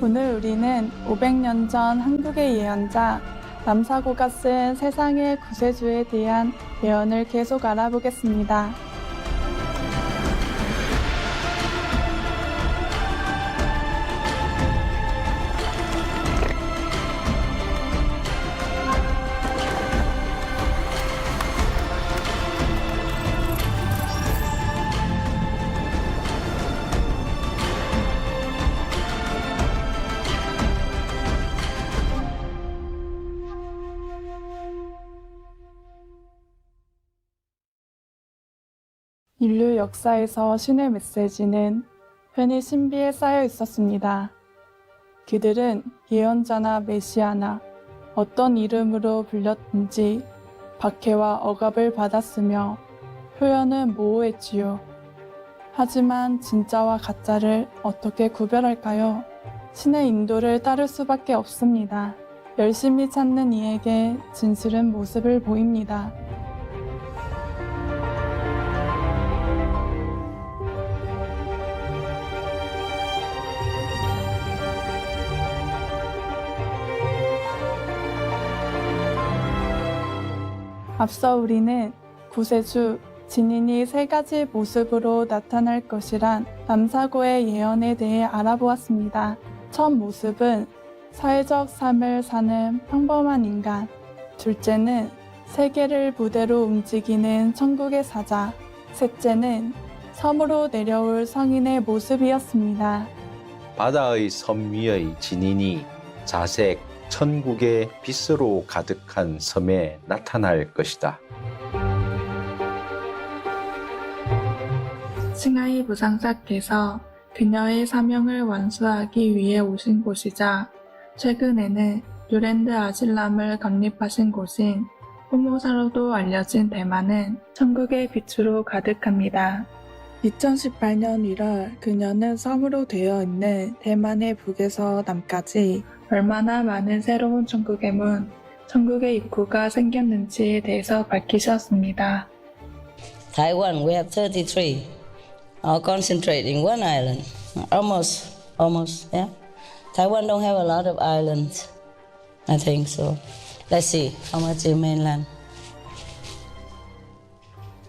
오늘 우리는 500년 전 한국의 예언자 남사고가 쓴 세상의 구세주에 대한 예언을 계속 알아보겠습니다. 인류 역사에서 신의 메시지는 흔히 신비에 쌓여 있었습니다. 그들은 예언자나 메시아나 어떤 이름으로 불렸든지 박해와 억압을 받았으며 표현은 모호했지요. 하지만 진짜와 가짜를 어떻게 구별할까요? 신의 인도를 따를 수밖에 없습니다. 열심히 찾는 이에게 진실은 모습을 보입니다. 앞서 우리는 구세주 진인이 세 가지 모습으로 나타날 것이란 남사고의 예언에 대해 알아보았습니다. 첫 모습은 사회적 삶을 사는 평범한 인간, 둘째는 세계를 무대로 움직이는 천국의 사자, 셋째는 섬으로 내려올 성인의 모습이었습니다. 바다의 섬 위의 진인이 자색 천국의 빛으로 가득한 섬에 나타날 것이다. 칭하이 무상사께서 그녀의 사명을 완수하기 위해 오신 곳이자 최근에는 뉴랜드 아실람을 건립하신 곳인 포모사로도 알려진 대만은 천국의 빛으로 가득합니다. 2018년 1월 그녀는 섬으로 되어 있는 대만의 북에서 남까지 얼마나 많은 새로운 천국의 문, 천국의 입구가 생겼는지에 대해서 밝히셨습니다. Taiwan, we have 33, concentrated in one island, almost, yeah. Taiwan don't have a lot of islands, I think so. Let's see, how much is mainland?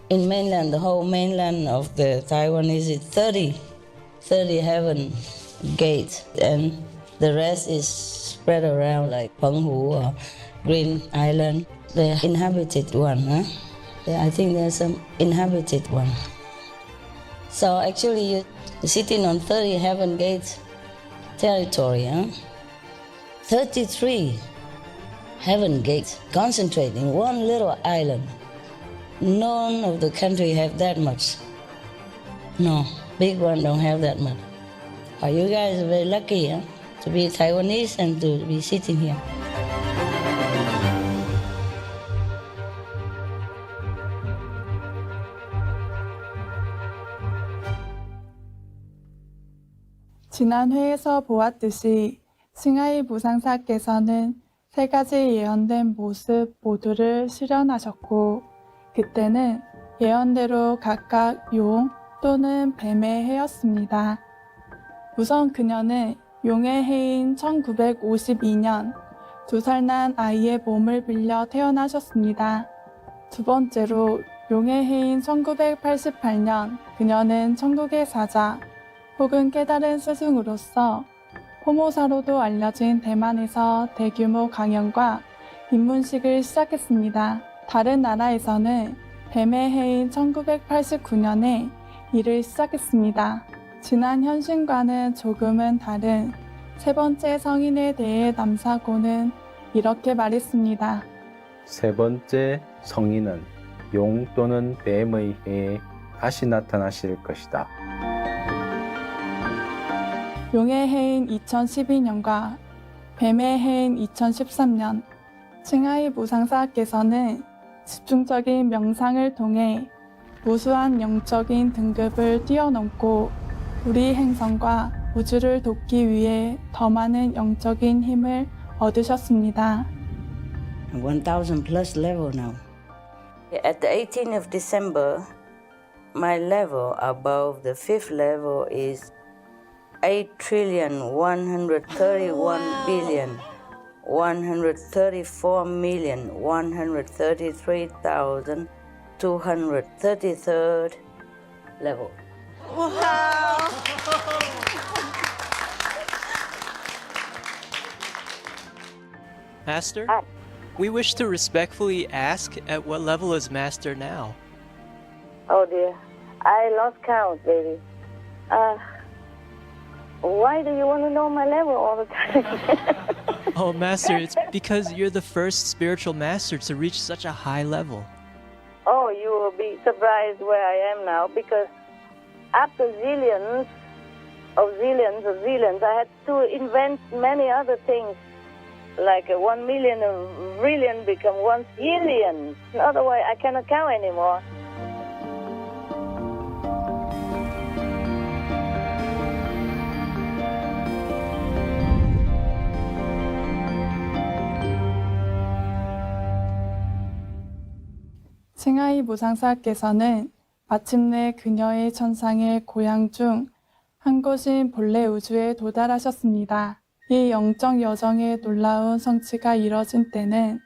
In mainland, the whole mainland of the Taiwan is 30 heaven gates, and the rest is spread around like Penghu or Green Island. The inhabited one, huh? Yeah, I think there's some inhabited one. So actually you're sitting on 30 heaven gates territory, huh? 33 heaven gates concentrated in one little island. None of the country have that much. No, big one don't have that much. Oh, you guys are very lucky, huh? To be Taiwanese and to be sitting here. 지난 회에서 보았듯이 칭하이 무상사께서는 세 가지 예언된 모습 모두를 실현하셨고 그때는 예언대로 각각 용 또는 뱀의 해였습니다. 우선 그녀는 용의 해인 1952년 2살 난 아이의 몸을 빌려 태어나셨습니다. 두 번째로 용의 해인 1988년 그녀는 천국의 사자 혹은 깨달은 스승으로서 포모사로도 알려진 대만에서 대규모 강연과 입문식을 시작했습니다. 다른 나라에서는 뱀의 해인 1989년에 일을 시작했습니다. 지난 현신과는 조금은 다른 세 번째 성인에 대해 남사고는 이렇게 말했습니다. 세 번째 성인은 용 또는 뱀의 해에 다시 나타나실 것이다. 용의 해인 2012년과 뱀의 해인 2013년 칭하이 무상사께서는 집중적인 명상을 통해 무수한 영적인 등급을 뛰어넘고 우리 행성과 우주를 돕기 위해 더 많은 영적인 힘을 얻으셨습니다. 1,000 plus level now. At the 18th of December, my level above the 5th level is 8,131,133,133 level. Master, we wish to respectfully ask at what level is Master now? Oh dear, I lost count, baby. Why do you want to know my level all the time? Oh, Master, it's because you're the first spiritual master to reach such a high level. Oh, you will be surprised where I am now, because after zillions, I had to invent many other things. Like 1 million, a billion become 1 zillion. Otherwise, I cannot count anymore. 칭하이 무상사께서는 마침내 그녀의 천상의 고향 중 한 곳인 본래 우주에 도달하셨습니다. 이 영적 여정의 놀라운 성취가 이뤄진 때는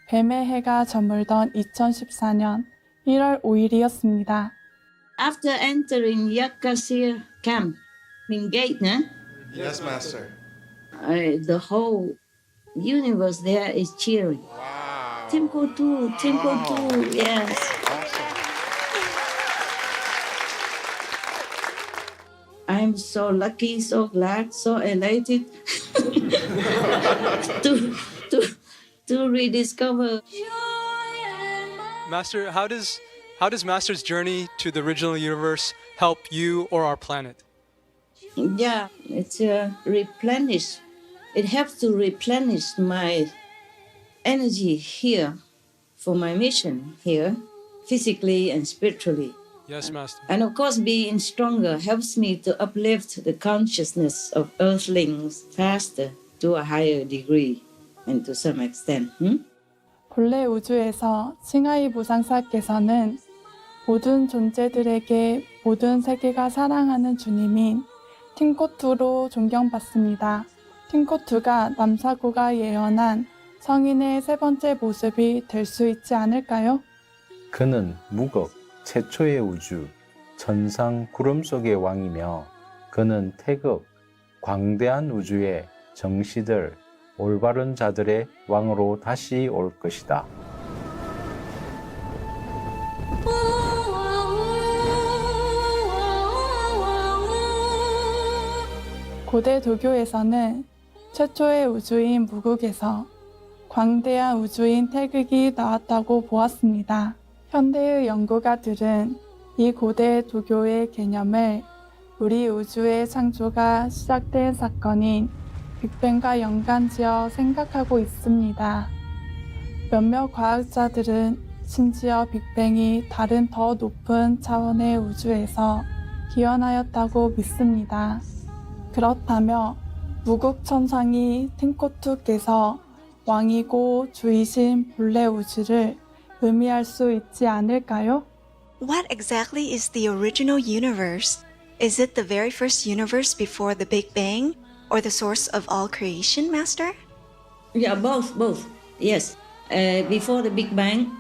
뱀의 해가 저물던 2014년 1월 5일이었습니다. After entering Yakasir camp in gate, Yes, Master. the whole universe there is cheering. Wow. Timbuktu, Timbuktu, yes. Awesome. I'm so lucky, so glad, so elated to rediscover. Master, how does Master's journey to the original universe help you or our planet? Yeah, it's replenish. It helps to replenish my energy here for my mission here, physically and spiritually. Yes, Master. And of course, being stronger helps me to uplift the consciousness of earthlings faster to a higher degree and to some extent. 본래 우주에서 칭하이 무상사께서는 모든 존재들에게 모든 세계가 사랑하는 주님인 팅코투로 존경받습니다. 팅코투가 남사고가 예언한 성인의 세 번째 모습이 될 수 있지 않을까요? 그는 무극 최초의 우주, 천상 구름 속의 왕이며 그는 태극, 광대한 우주의 정시들, 올바른 자들의 왕으로 다시 올 것이다. 고대 도교에서는 최초의 우주인 무극에서 광대한 우주인 태극이 나왔다고 보았습니다. 현대의 연구가들은 이 고대 도교의 개념을 우리 우주의 창조가 시작된 사건인 빅뱅과 연관지어 생각하고 있습니다. 몇몇 과학자들은 심지어 빅뱅이 다른 더 높은 차원의 우주에서 기원하였다고 믿습니다. 그렇다면 무국천상이 팅코투께서 왕이고 주이신 본래 우주를 의미할 수 있지 않을까요? What exactly is the original universe? Is it the very first universe before the Big Bang, or the source of all creation, Master? Yeah, both. Yes, before the Big Bang,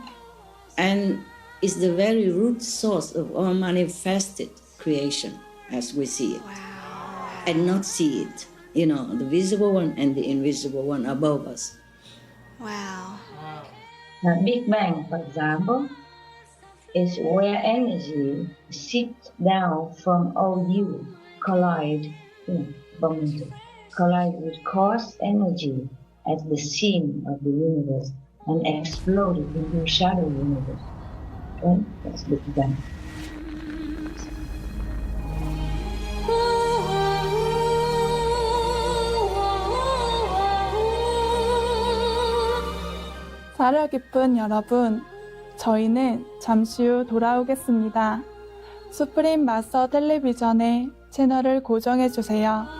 and is the very root source of all manifested creation as we see it. Wow. And not see it. You know, the visible one and the invisible one above us. Wow. The Big Bang, for example, is where energy sits down from all you collide with cause energy at the seam of the universe and exploded into shadow universe. Okay? That's Big Bang. 사려 깊은 여러분, 저희는 잠시 후 돌아오겠습니다. 수프림 마스터 텔레비전의 채널을 고정해주세요.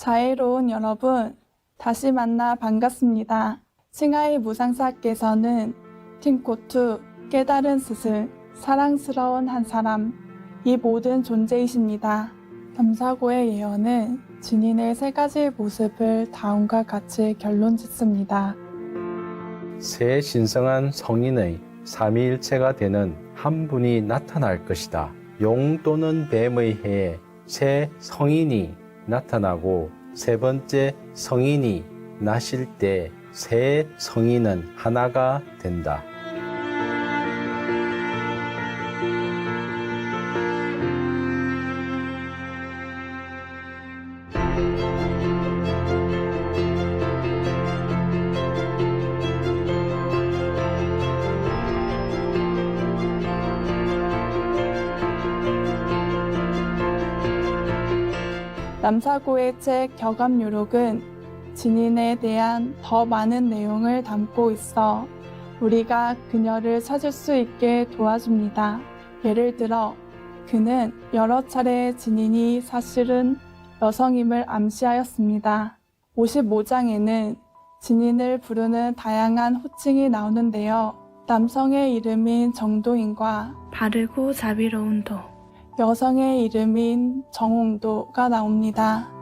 자애로운 여러분, 다시 만나 반갑습니다. 칭하이 무상사께서는 팀코투, 깨달은 스승, 사랑스러운 한 사람, 이 모든 존재이십니다. 남사고의 예언은 진인의 세 가지 모습을 다음과 같이 결론 짓습니다. 새 신성한 성인의 삼위일체가 되는 한 분이 나타날 것이다. 용 또는 뱀의 해에 새 성인이 나타나고 세 번째 성인이 나실 때 새 성인은 하나가 된다. 남사고의 책 격암유록은 진인에 대한 더 많은 내용을 담고 있어 우리가 그녀를 찾을 수 있게 도와줍니다. 예를 들어 그는 여러 차례 진인이 사실은 여성임을 암시하였습니다. 55장에는 진인을 부르는 다양한 호칭이 나오는데요. 남성의 이름인 정도인과 바르고 자비로운 도, 여성의 이름인 정홍도가 나옵니다.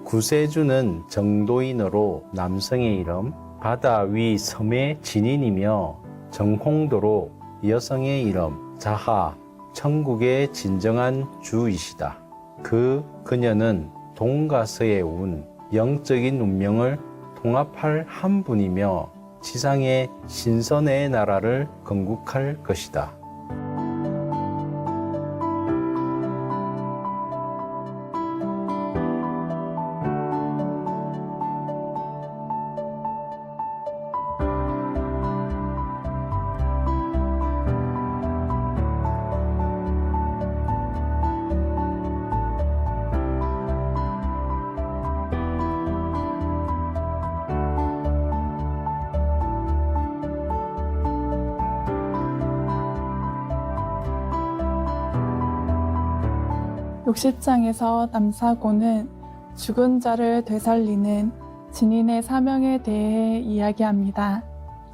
구세주는 정도인으로 남성의 이름, 바다 위 섬의 진인이며 정홍도로 여성의 이름, 자하, 천국의 진정한 주이시다. 그녀는 동과 서의 운, 영적인 운명을 통합할 한 분이며 지상의 신선의 나라를 건국할 것이다. (60장에서) 남사고는 죽은 자를 되살리는 진인의 사명에 대해 이야기합니다.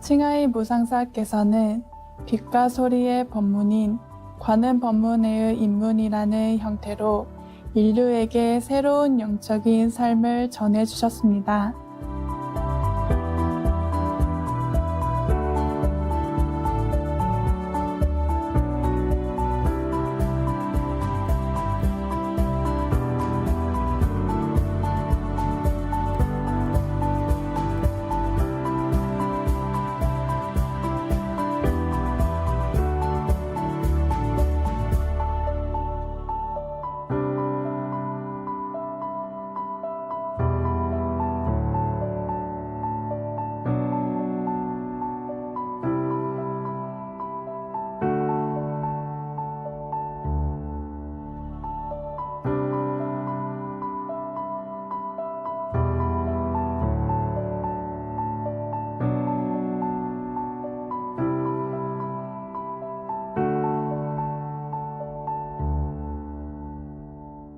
칭하이 무상사께서는 빛과 소리의 법문인 관음 법문회의 입문이라는 형태로 인류에게 새로운 영적인 삶을 전해주셨습니다.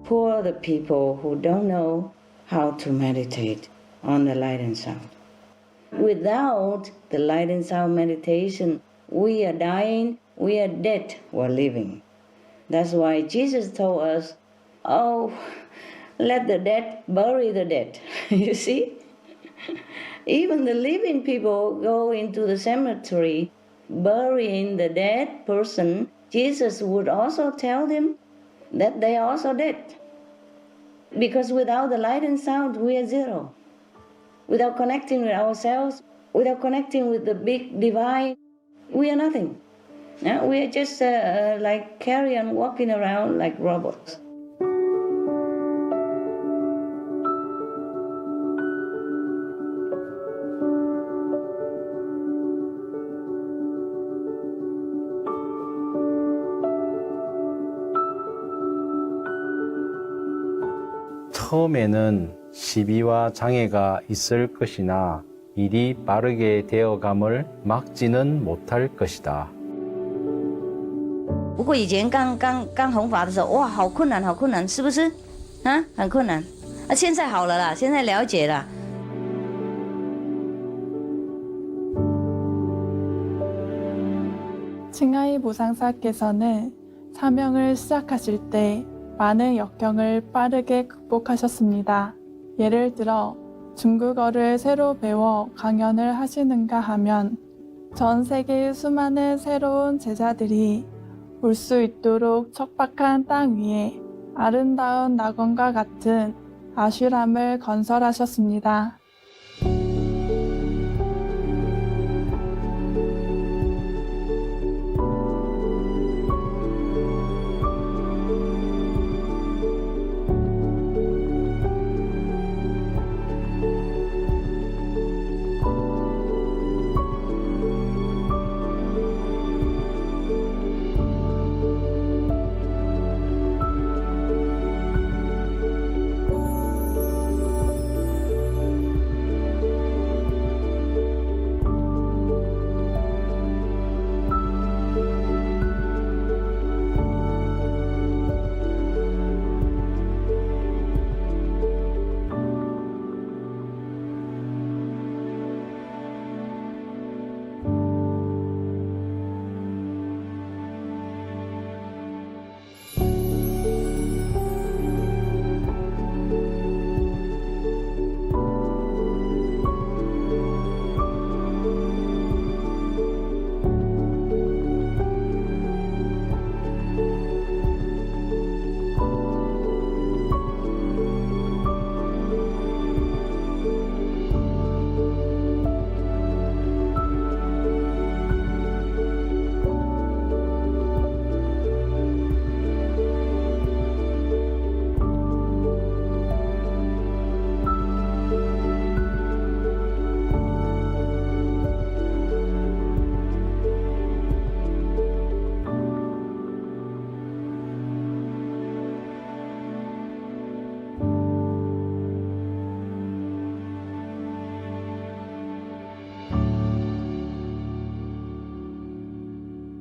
For the people who don't know how to meditate on the light and sound. Without the light and sound meditation, we are dying, we are dead, we're living. That's why Jesus told us, oh, let the dead bury the dead. You see? Even the living people go into the cemetery burying the dead person. Jesus would also tell them that they are also dead. Because without the light and sound, we are zero. Without connecting with ourselves, without connecting with the big divine, we are nothing. We are just like carrion walking around like robots. 처음에는 시비와 장애가 있을 것이나 일이 빠르게 되어감을 막지는 못할 것이다. 不过以前刚弘法的时候，哇，好困难，好困难，是不是？啊，很困难。啊，现在好了啦，现在了解了。 칭하이 보상사께서는 사명을 시작하실 때 많은 역경을 빠르게 극복하셨습니다. 예를 들어 중국어를 새로 배워 강연을 하시는가 하면 전 세계의 수많은 새로운 제자들이 올 수 있도록 척박한 땅 위에 아름다운 낙원과 같은 아슈람을 건설하셨습니다.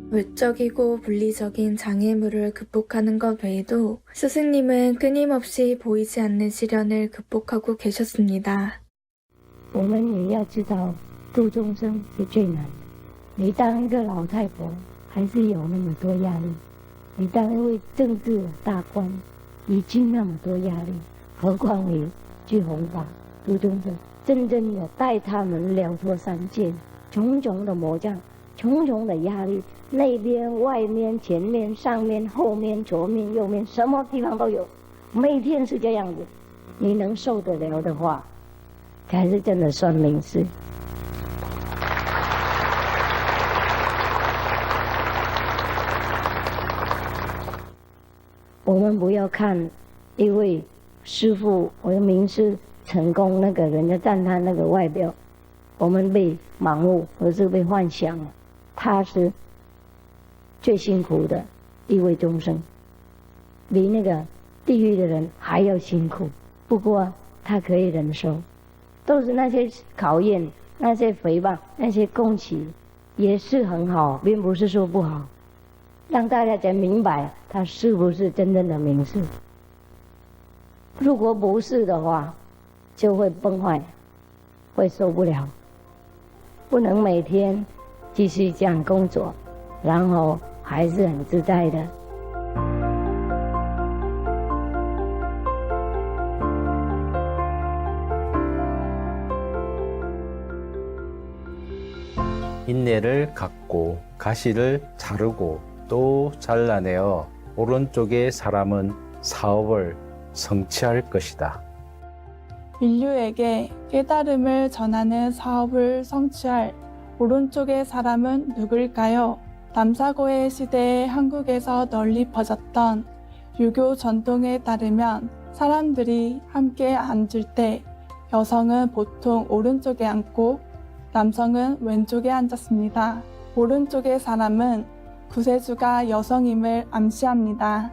외적이고 물리적인 장애물을 극복하는 것 외에도 스승님은 끊임없이 보이지 않는 시련을 극복하고 계셨습니다. 我们也要知道度众生是最难的。你当一个老太婆还是有那么多压力，你当一位政治大官已经那么多压力，何况你去弘法度众生，真正的带他们了脱三界，重重的魔障，重重的压力，内边、外面、前面、上面、后面、左面、右面，什么地方都有，每天是这样子。你能受得了的话，才是真的算命事。我们不要看一位师父或者名师成功，那个人家赞叹那个外表，我们被盲目或是被幻想了。他是最辛苦的一位众生，比那个地狱的人还要辛苦。不过他可以忍受，都是那些考验、那些诽谤、那些攻击，也是很好，并不是说不好。让大家才明白他是不是真正的名士。如果不是的话，就会崩坏，会受不了，不能每天继续这样工作，然后还是很自在的。인내를 갖고 가시를 자르고 또 잘라내어 오른쪽의 사람은 사업을 성취할 것이다. 인류에게 깨달음을 전하는 사업을 성취할 오른쪽의 사람은 누굴까요? 남사고의 시대에 한국에서 널리 퍼졌던 유교 전통에 따르면 사람들이 함께 앉을 때 여성은 보통 오른쪽에 앉고 남성은 왼쪽에 앉았습니다. 오른쪽의 사람은 구세주가 여성임을 암시합니다.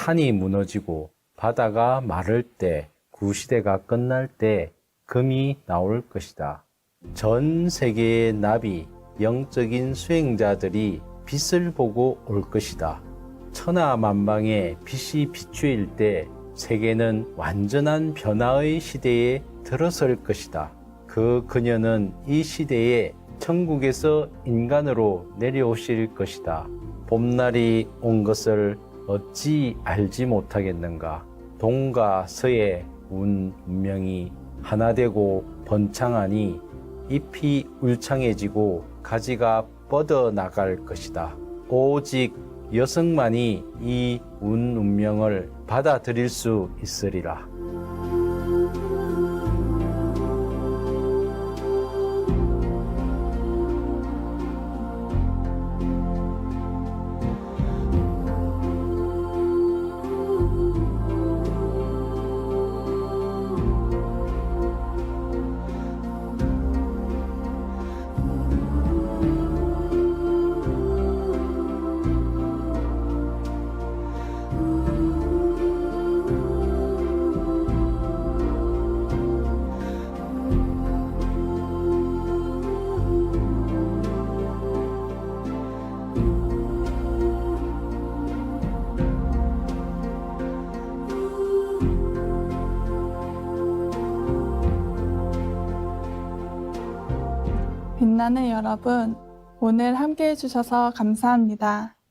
산이 무너지고 바다가 마를 때, 구시대가 끝날 때 금이 나올 것이다. 전 세계의 나비, 영적인 수행자들이 빛을 보고 올 것이다. 천하만방에 빛이 비추일 때 세계는 완전한 변화의 시대에 들어설 것이다. 그 그녀는 이 시대에 천국에서 인간으로 내려오실 것이다. 봄날이 온 것을 어찌 알지 못하겠는가. 동과 서의 운명이 하나 되고 번창하니 잎이 울창해지고 가지가 뻗어나갈 것이다. 오직 여성만이 이 운명을 받아들일 수 있으리라. 빛나는 여러분, 오늘 함께 해주셔서 감사합니다.